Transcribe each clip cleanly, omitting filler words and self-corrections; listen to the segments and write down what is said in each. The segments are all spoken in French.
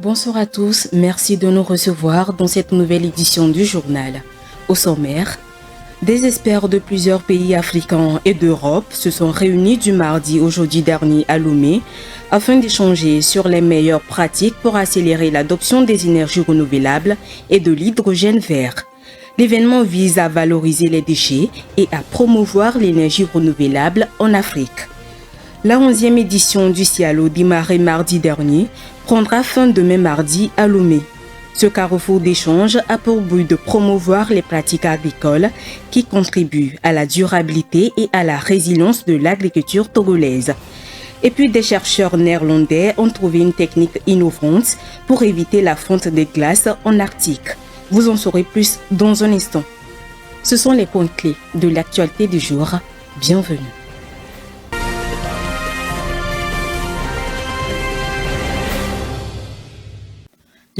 Bonsoir à tous, merci de nous recevoir dans cette nouvelle édition du journal. Au sommaire, des experts de plusieurs pays africains et d'Europe se sont réunis du mardi au jeudi dernier à Lomé afin d'échanger sur les meilleures pratiques pour accélérer l'adoption des énergies renouvelables et de l'hydrogène vert. L'événement vise à valoriser les déchets et à promouvoir l'énergie renouvelable en Afrique. La 11e édition du Cialo démarrée mardi dernier prendra fin demain mardi à Lomé. Ce carrefour d'échange a pour but de promouvoir les pratiques agricoles qui contribuent à la durabilité et à la résilience de l'agriculture togolaise. Et puis des chercheurs néerlandais ont trouvé une technique innovante pour éviter la fonte des glaces en Arctique. Vous en saurez plus dans un instant. Ce sont les points clés de l'actualité du jour. Bienvenue.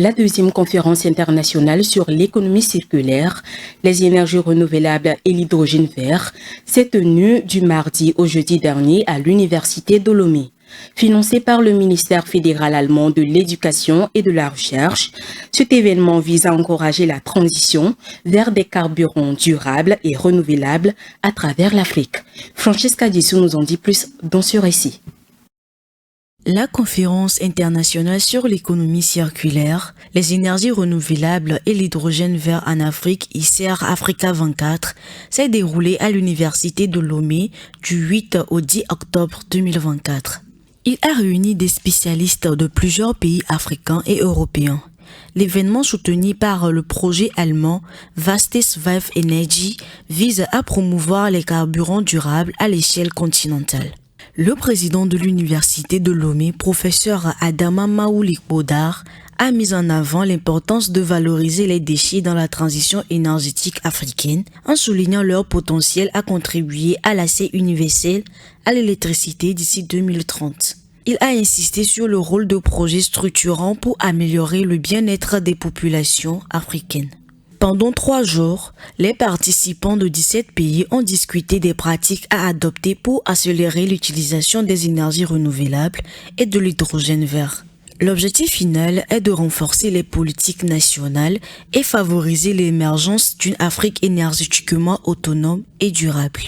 La deuxième conférence internationale sur l'économie circulaire, les énergies renouvelables et l'hydrogène vert s'est tenue du mardi au jeudi dernier à l'université de Lomé. Financé par le ministère fédéral allemand de l'Éducation et de la Recherche, cet événement vise à encourager la transition vers des carburants durables et renouvelables à travers l'Afrique. Francesca Dissou nous en dit plus dans ce récit. La conférence internationale sur l'économie circulaire, les énergies renouvelables et l'hydrogène vert en Afrique, ICER Africa 24, s'est déroulée à l'université de Lomé du 8 au 10 octobre 2024. Il a réuni des spécialistes de plusieurs pays africains et européens. L'événement soutenu par le projet allemand Vastes-Vive Energy vise à promouvoir les carburants durables à l'échelle continentale. Le président de l'université de Lomé, professeur Adama Maoulik Bodar, a mis en avant l'importance de valoriser les déchets dans la transition énergétique africaine en soulignant leur potentiel à contribuer à l'accès universel à l'électricité d'ici 2030. Il a insisté sur le rôle de projets structurants pour améliorer le bien-être des populations africaines. Pendant 3 jours, les participants de 17 pays ont discuté des pratiques à adopter pour accélérer l'utilisation des énergies renouvelables et de l'hydrogène vert. L'objectif final est de renforcer les politiques nationales et favoriser l'émergence d'une Afrique énergétiquement autonome et durable.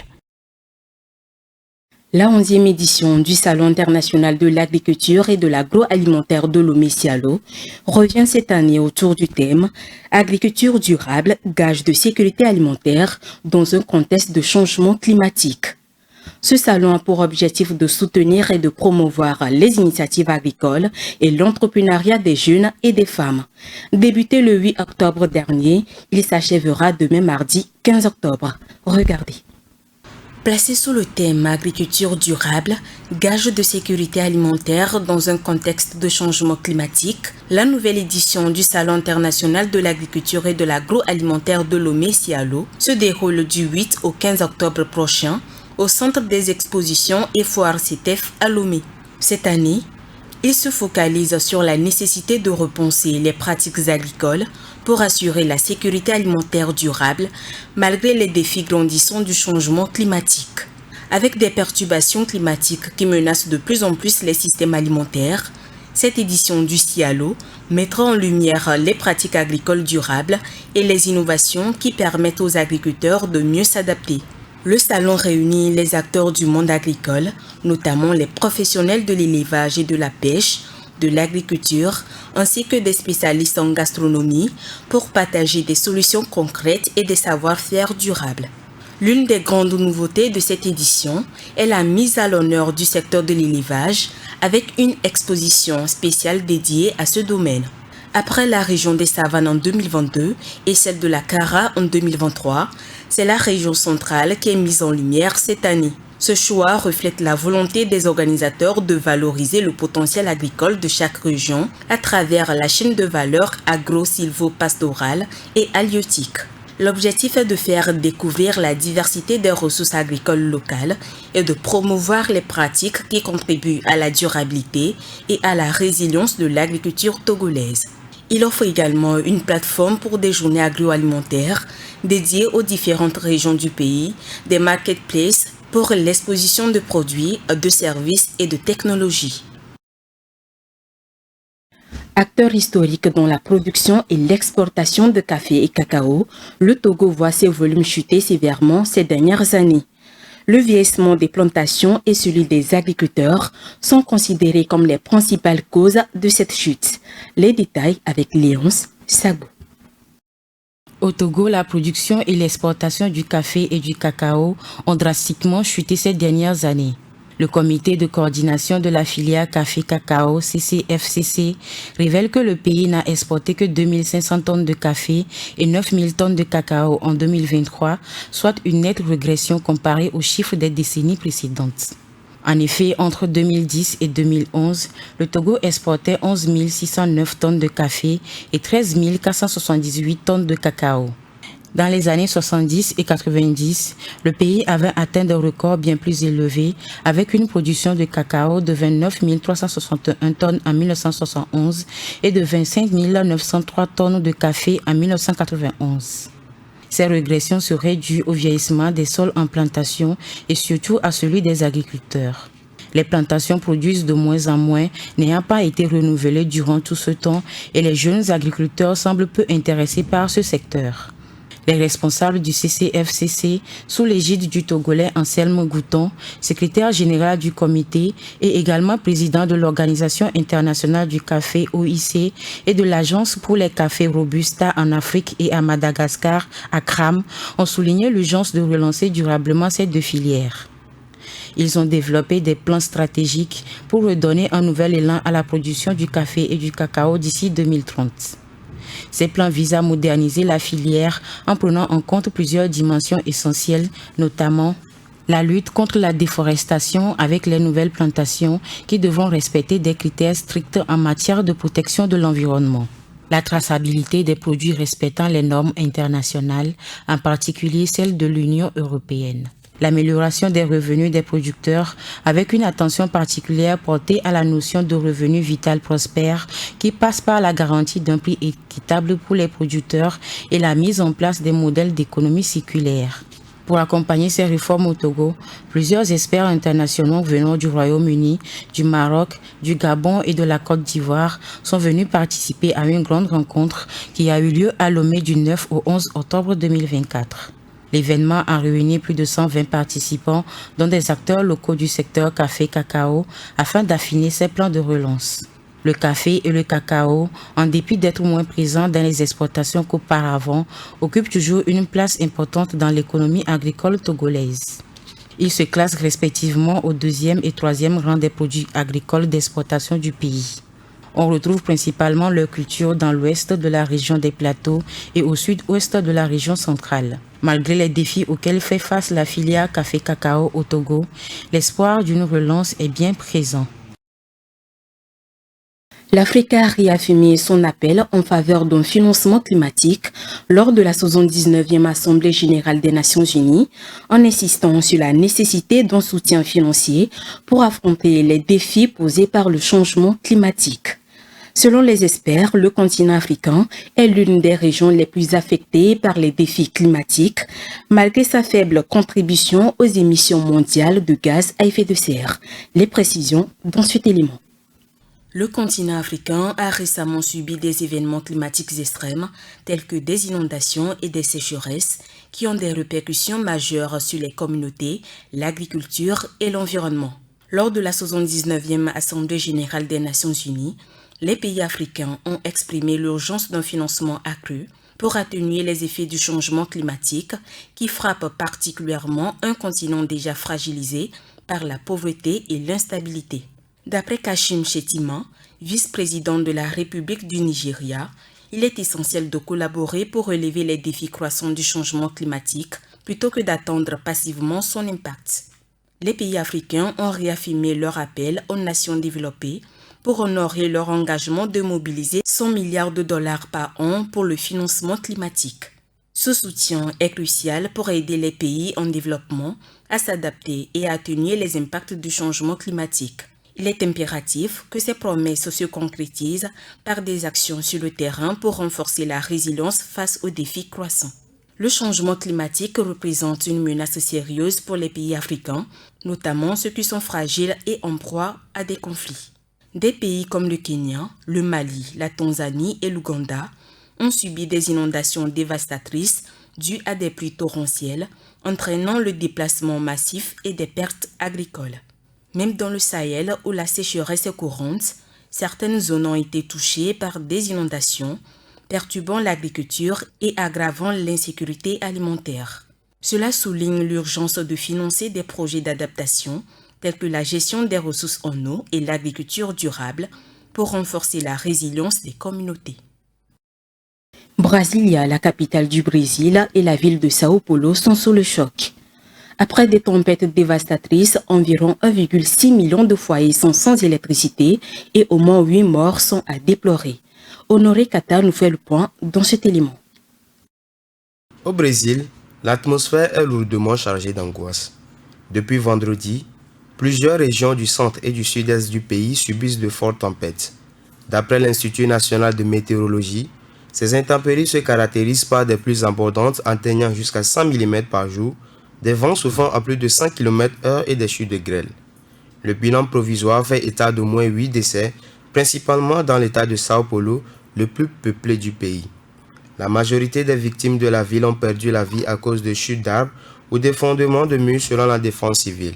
La 11e édition du Salon international de l'agriculture et de l'agroalimentaire de Lomé Cialo revient cette année autour du thème « Agriculture durable, gage de sécurité alimentaire dans un contexte de changement climatique ». Ce salon a pour objectif de soutenir et de promouvoir les initiatives agricoles et l'entrepreneuriat des jeunes et des femmes. Débuté le 8 octobre dernier, il s'achèvera demain mardi 15 octobre. Regardez. Placé sous le thème « Agriculture durable, gage de sécurité alimentaire dans un contexte de changement climatique », la nouvelle édition du Salon international de l'agriculture et de l'agroalimentaire de Lomé Cialo se déroule du 8 au 15 octobre prochain au Centre des expositions et foires CETEF à Lomé. Cette année, il se focalise sur la nécessité de repenser les pratiques agricoles pour assurer la sécurité alimentaire durable malgré les défis grandissants du changement climatique. Avec des perturbations climatiques qui menacent de plus en plus les systèmes alimentaires, cette édition du Cialo mettra en lumière les pratiques agricoles durables et les innovations qui permettent aux agriculteurs de mieux s'adapter. Le salon réunit les acteurs du monde agricole, notamment les professionnels de l'élevage et de la pêche, de l'agriculture, ainsi que des spécialistes en gastronomie pour partager des solutions concrètes et des savoir-faire durables. L'une des grandes nouveautés de cette édition est la mise à l'honneur du secteur de l'élevage avec une exposition spéciale dédiée à ce domaine. Après la région des savanes en 2022 et celle de la Kara en 2023, c'est la région centrale qui est mise en lumière cette année. Ce choix reflète la volonté des organisateurs de valoriser le potentiel agricole de chaque région à travers la chaîne de valeur agro-silvo-pastorale et halieutique. L'objectif est de faire découvrir la diversité des ressources agricoles locales et de promouvoir les pratiques qui contribuent à la durabilité et à la résilience de l'agriculture togolaise. Il offre également une plateforme pour des journées agroalimentaires dédiées aux différentes régions du pays, des marketplaces pour l'exposition de produits, de services et de technologies. Acteur historique dans la production et l'exportation de café et cacao, le Togo voit ses volumes chuter sévèrement ces dernières années. Le vieillissement des plantations et celui des agriculteurs sont considérés comme les principales causes de cette chute. Les détails avec Léonce Sagou. Au Togo, la production et l'exportation du café et du cacao ont drastiquement chuté ces dernières années. Le comité de coordination de la filière café-cacao CCFCC révèle que le pays n'a exporté que 2500 tonnes de café et 9000 tonnes de cacao en 2023, soit une nette régression comparée aux chiffres des décennies précédentes. En effet, entre 2010 et 2011, le Togo exportait 11 609 tonnes de café et 13 478 tonnes de cacao. Dans les années 70 et 90, le pays avait atteint des records bien plus élevés avec une production de cacao de 29 361 tonnes en 1971 et de 25 903 tonnes de café en 1991. Ces régressions seraient dues au vieillissement des sols en plantation et surtout à celui des agriculteurs. Les plantations produisent de moins en moins, n'ayant pas été renouvelées durant tout ce temps, et les jeunes agriculteurs semblent peu intéressés par ce secteur. Les responsables du CCFCC, sous l'égide du Togolais Anselme Gouton, secrétaire général du comité et également président de l'Organisation internationale du café OIC et de l'Agence pour les cafés Robusta en Afrique et à Madagascar, ACRAM, ont souligné l'urgence de relancer durablement ces deux filières. Ils ont développé des plans stratégiques pour redonner un nouvel élan à la production du café et du cacao d'ici 2030. Ces plans visent à moderniser la filière en prenant en compte plusieurs dimensions essentielles, notamment la lutte contre la déforestation avec les nouvelles plantations qui devront respecter des critères stricts en matière de protection de l'environnement. La traçabilité des produits respectant les normes internationales, en particulier celles de l'Union européenne. L'amélioration des revenus des producteurs avec une attention particulière portée à la notion de revenu vital prospère qui passe par la garantie d'un prix équitable pour les producteurs et la mise en place des modèles d'économie circulaire. Pour accompagner ces réformes au Togo, plusieurs experts internationaux venant du Royaume-Uni, du Maroc, du Gabon et de la Côte d'Ivoire sont venus participer à une grande rencontre qui a eu lieu à Lomé du 9 au 11 octobre 2024. L'événement a réuni plus de 120 participants, dont des acteurs locaux du secteur café-cacao, afin d'affiner ces plans de relance. Le café et le cacao, en dépit d'être moins présents dans les exportations qu'auparavant, occupent toujours une place importante dans l'économie agricole togolaise. Ils se classent respectivement au 2e et 3e rang des produits agricoles d'exportation du pays. On retrouve principalement leur culture dans l'ouest de la région des plateaux et au sud-ouest de la région centrale. Malgré les défis auxquels fait face la filière café-cacao au Togo, l'espoir d'une relance est bien présent. L'Afrique a réaffirmé son appel en faveur d'un financement climatique lors de la 79e Assemblée générale des Nations unies, en insistant sur la nécessité d'un soutien financier pour affronter les défis posés par le changement climatique. Selon les experts, le continent africain est l'une des régions les plus affectées par les défis climatiques, malgré sa faible contribution aux émissions mondiales de gaz à effet de serre. Les précisions dans cet élément. Le continent africain a récemment subi des événements climatiques extrêmes, tels que des inondations et des sécheresses, qui ont des répercussions majeures sur les communautés, l'agriculture et l'environnement. Lors de la 79e Assemblée générale des Nations unies, les pays africains ont exprimé l'urgence d'un financement accru pour atténuer les effets du changement climatique qui frappe particulièrement un continent déjà fragilisé par la pauvreté et l'instabilité. D'après Kashim Shettima, vice-président de la République du Nigeria, il est essentiel de collaborer pour relever les défis croissants du changement climatique plutôt que d'attendre passivement son impact. Les pays africains ont réaffirmé leur appel aux nations développées pour honorer leur engagement de mobiliser 100 milliards de dollars par an pour le financement climatique. Ce soutien est crucial pour aider les pays en développement à s'adapter et à atténuer les impacts du changement climatique. Il est impératif que ces promesses se concrétisent par des actions sur le terrain pour renforcer la résilience face aux défis croissants. Le changement climatique représente une menace sérieuse pour les pays africains, notamment ceux qui sont fragiles et en proie à des conflits. Des pays comme le Kenya, le Mali, la Tanzanie et l'Ouganda ont subi des inondations dévastatrices dues à des pluies torrentielles, entraînant le déplacement massif et des pertes agricoles. Même dans le Sahel, où la sécheresse est courante, certaines zones ont été touchées par des inondations, perturbant l'agriculture et aggravant l'insécurité alimentaire. Cela souligne l'urgence de financer des projets d'adaptation tels que la gestion des ressources en eau et l'agriculture durable pour renforcer la résilience des communautés. Brasilia, la capitale du Brésil, et la ville de Sao Paulo sont sous le choc. Après des tempêtes dévastatrices, environ 1,6 million de foyers sont sans électricité et au moins 8 morts sont à déplorer. Honoré Kata nous fait le point dans cet élément. Au Brésil, l'atmosphère est lourdement chargée d'angoisse. Depuis vendredi, plusieurs régions du centre et du sud-est du pays subissent de fortes tempêtes. D'après l'Institut national de météorologie, ces intempéries se caractérisent par des pluies abondantes atteignant jusqu'à 100 mm par jour, des vents soufflant à plus de 100 km/h et des chutes de grêle. Le bilan provisoire fait état d'au moins 8 décès, principalement dans l'état de Sao Paulo, le plus peuplé du pays. La majorité des victimes de la ville ont perdu la vie à cause de chutes d'arbres ou d'effondrements de murs selon la défense civile.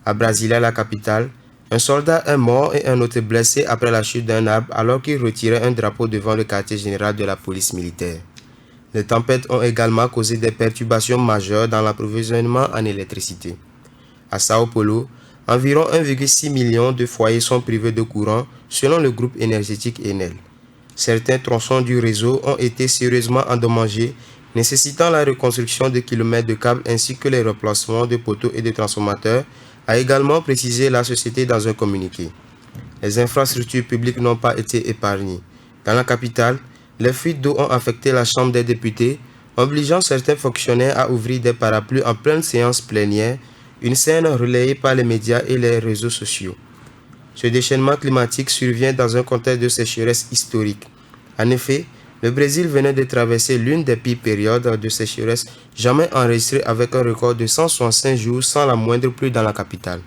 À Brasilia, la capitale, un soldat est mort et un autre blessé après la chute d'un arbre alors qu'il retirait un drapeau devant le quartier général de la police militaire. Les tempêtes ont également causé des perturbations majeures dans l'approvisionnement en électricité. À Sao Paulo, environ 1,6 million de foyers sont privés de courant selon le groupe énergétique Enel. Certains tronçons du réseau ont été sérieusement endommagés, nécessitant la reconstruction de kilomètres de câbles ainsi que les remplacements de poteaux et de transformateurs, a également précisé la société dans un communiqué. Les infrastructures publiques n'ont pas été épargnées. Dans la capitale, les fuites d'eau ont affecté la Chambre des députés, obligeant certains fonctionnaires à ouvrir des parapluies en pleine séance plénière, une scène relayée par les médias et les réseaux sociaux. Ce déchaînement climatique survient dans un contexte de sécheresse historique. En effet, le Brésil venait de traverser l'une des pires périodes de sécheresse jamais enregistrées avec un record de 165 jours sans la moindre pluie dans la capitale.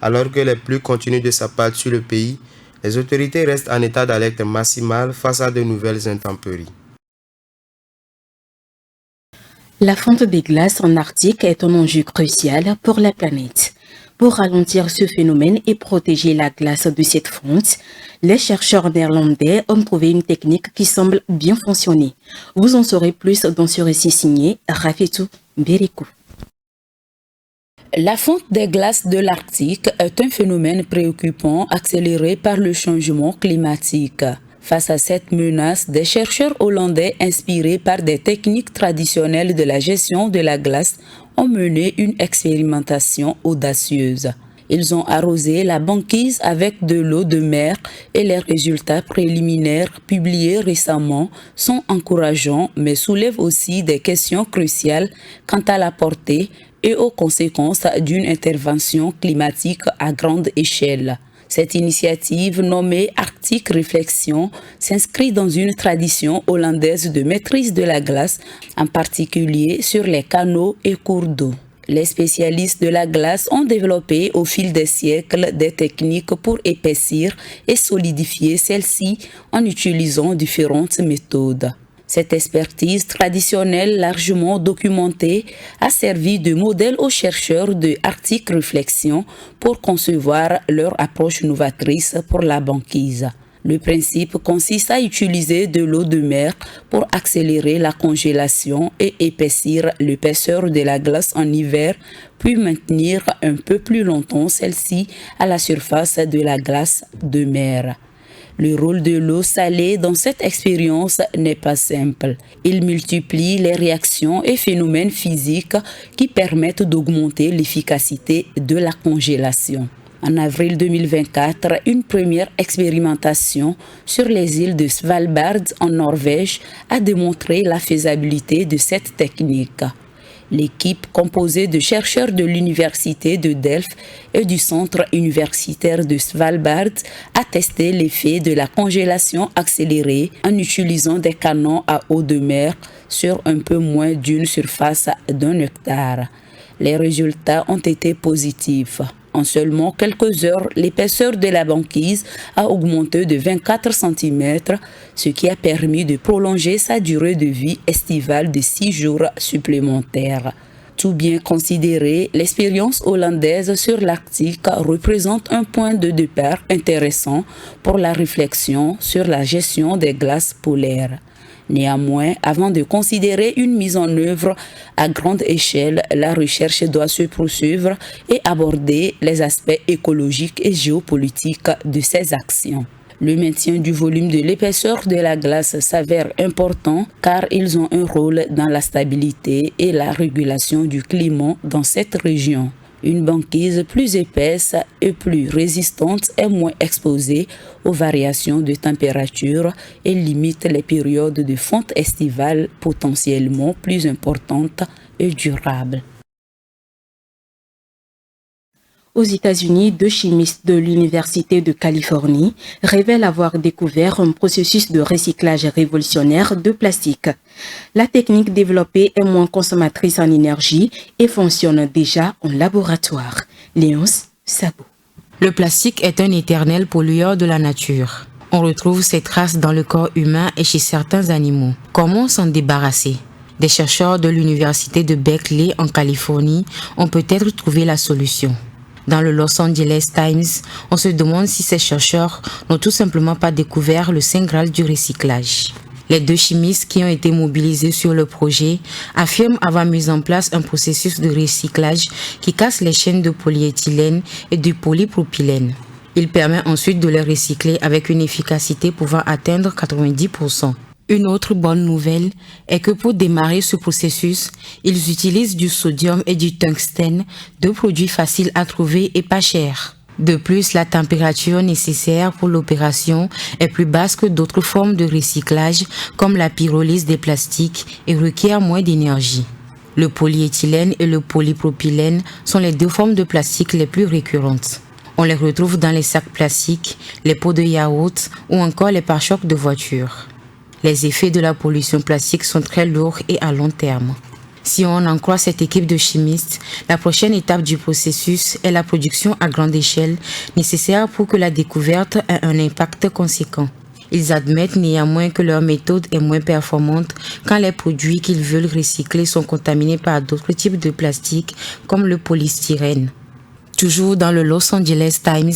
Alors que les pluies continuent de s'abattre sur le pays, les autorités restent en état d'alerte maximale face à de nouvelles intempéries. La fonte des glaces en Arctique est un enjeu crucial pour la planète. Pour ralentir ce phénomène et protéger la glace de cette fonte, les chercheurs néerlandais ont trouvé une technique qui semble bien fonctionner. Vous en saurez plus dans ce récit signé Rafetou Berikou. La fonte des glaces de l'Arctique est un phénomène préoccupant accéléré par le changement climatique. Face à cette menace, des chercheurs hollandais inspirés par des techniques traditionnelles de la gestion de la glace ont mené une expérimentation audacieuse. Ils ont arrosé la banquise avec de l'eau de mer et les résultats préliminaires publiés récemment sont encourageants mais soulèvent aussi des questions cruciales quant à la portée et aux conséquences d'une intervention climatique à grande échelle. Cette initiative nommée Arctic Reflection s'inscrit dans une tradition hollandaise de maîtrise de la glace, en particulier sur les canaux et cours d'eau. Les spécialistes de la glace ont développé au fil des siècles des techniques pour épaissir et solidifier celle-ci en utilisant différentes méthodes. Cette expertise traditionnelle largement documentée a servi de modèle aux chercheurs de Arctic Reflection pour concevoir leur approche novatrice pour la banquise. Le principe consiste à utiliser de l'eau de mer pour accélérer la congélation et épaissir l'épaisseur de la glace en hiver, puis maintenir un peu plus longtemps celle-ci à la surface de la glace de mer. Le rôle de l'eau salée dans cette expérience n'est pas simple. Il multiplie les réactions et phénomènes physiques qui permettent d'augmenter l'efficacité de la congélation. En avril 2024, une première expérimentation sur les îles de Svalbard en Norvège a démontré la faisabilité de cette technique. L'équipe composée de chercheurs de l'université de Delft et du centre universitaire de Svalbard a testé l'effet de la congélation accélérée en utilisant des canons à eau de mer sur un peu moins d'une surface d'1 hectare. Les résultats ont été positifs. En seulement quelques heures, l'épaisseur de la banquise a augmenté de 24 cm, ce qui a permis de prolonger sa durée de vie estivale de 6 jours supplémentaires. Tout bien considéré, l'expérience hollandaise sur l'Arctique représente un point de départ intéressant pour la réflexion sur la gestion des glaces polaires. Néanmoins, avant de considérer une mise en œuvre à grande échelle, la recherche doit se poursuivre et aborder les aspects écologiques et géopolitiques de ces actions. Le maintien du volume de l'épaisseur de la glace s'avère important car ils ont un rôle dans la stabilité et la régulation du climat dans cette région. Une banquise plus épaisse et plus résistante est moins exposée aux variations de température et limite les périodes de fonte estivale potentiellement plus importantes et durables. Aux États-Unis, 2 chimistes de l'Université de Californie révèlent avoir découvert un processus de recyclage révolutionnaire de plastique. La technique développée est moins consommatrice en énergie et fonctionne déjà en laboratoire. Léonce Sabo. Le plastique est un éternel pollueur de la nature. On retrouve ses traces dans le corps humain et chez certains animaux. Comment s'en débarrasser ? Des chercheurs de l'Université de Berkeley en Californie ont peut-être trouvé la solution. Dans le Los Angeles Times, on se demande si ces chercheurs n'ont tout simplement pas découvert le saint graal du recyclage. Les 2 chimistes qui ont été mobilisés sur le projet affirment avoir mis en place un processus de recyclage qui casse les chaînes de polyéthylène et du polypropylène. Il permet ensuite de les recycler avec une efficacité pouvant atteindre 90%. Une autre bonne nouvelle est que pour démarrer ce processus, ils utilisent du sodium et du tungstène, 2 produits faciles à trouver et pas chers. De plus, la température nécessaire pour l'opération est plus basse que d'autres formes de recyclage comme la pyrolyse des plastiques et requiert moins d'énergie. Le polyéthylène et le polypropylène sont les 2 formes de plastique les plus récurrentes. On les retrouve dans les sacs plastiques, les pots de yaourt ou encore les pare-chocs de voitures. Les effets de la pollution plastique sont très lourds et à long terme. Si on en croit cette équipe de chimistes, la prochaine étape du processus est la production à grande échelle nécessaire pour que la découverte ait un impact conséquent. Ils admettent néanmoins que leur méthode est moins performante quand les produits qu'ils veulent recycler sont contaminés par d'autres types de plastique comme le polystyrène. Toujours dans le Los Angeles Times,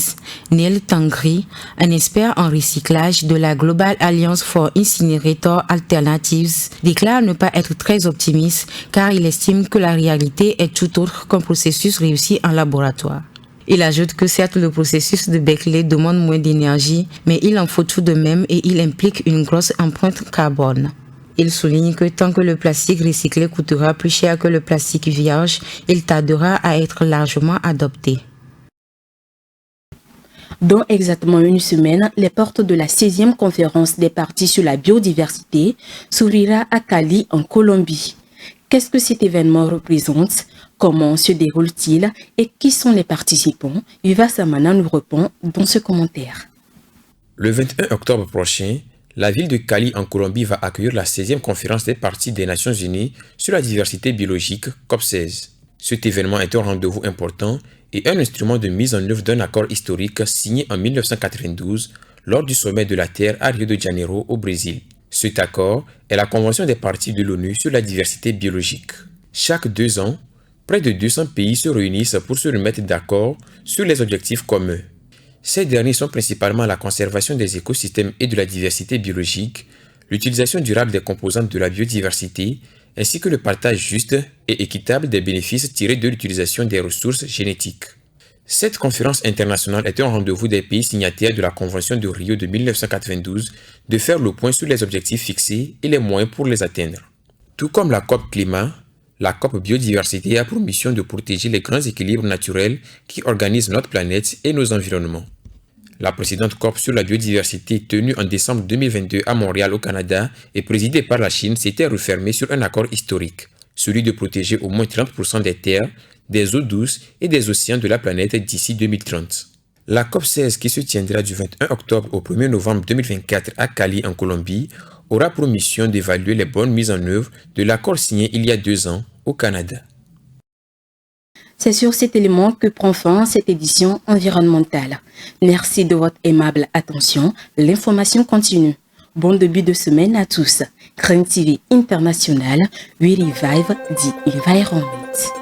Neil Tangri, un expert en recyclage de la Global Alliance for Incinerator Alternatives, déclare ne pas être très optimiste car il estime que la réalité est tout autre qu'un processus réussi en laboratoire. Il ajoute que certes le processus de Berkeley demande moins d'énergie, mais il en faut tout de même et il implique une grosse empreinte carbone. Il souligne que tant que le plastique recyclé coûtera plus cher que le plastique vierge, il tardera à être largement adopté. Dans exactement une semaine, les portes de la 16e conférence des parties sur la biodiversité s'ouvrira à Cali, en Colombie. Qu'est-ce que cet événement représente? Comment se déroule-t-il? Et qui sont les participants? Yuva Samana nous répond dans ce commentaire. Le 21 octobre prochain, la ville de Cali en Colombie va accueillir la 16e conférence des parties des Nations Unies sur la diversité biologique, COP16. Cet événement est un rendez-vous important et un instrument de mise en œuvre d'un accord historique signé en 1992 lors du sommet de la Terre à Rio de Janeiro au Brésil. Cet accord est la Convention des parties de l'ONU sur la diversité biologique. Chaque 2 ans, près de 200 pays se réunissent pour se remettre d'accord sur les objectifs communs. Ces derniers sont principalement la conservation des écosystèmes et de la diversité biologique, l'utilisation durable des composantes de la biodiversité, ainsi que le partage juste et équitable des bénéfices tirés de l'utilisation des ressources génétiques. Cette conférence internationale est un rendez-vous des pays signataires de la Convention de Rio de 1992 de faire le point sur les objectifs fixés et les moyens pour les atteindre. Tout comme la COP Climat, la COP Biodiversité a pour mission de protéger les grands équilibres naturels qui organisent notre planète et nos environnements. La précédente COP sur la biodiversité tenue en décembre 2022 à Montréal au Canada et présidée par la Chine s'était refermée sur un accord historique, celui de protéger au moins 30% des terres, des eaux douces et des océans de la planète d'ici 2030. La COP 16 qui se tiendra du 21 octobre au 1er novembre 2024 à Cali en Colombie aura pour mission d'évaluer les bonnes mises en œuvre de l'accord signé il y a 2 ans au Canada. C'est sur cet élément que prend fin cette édition environnementale. Merci de votre aimable attention. L'information continue. Bon début de semaine à tous. Crane TV International, we revive the environment.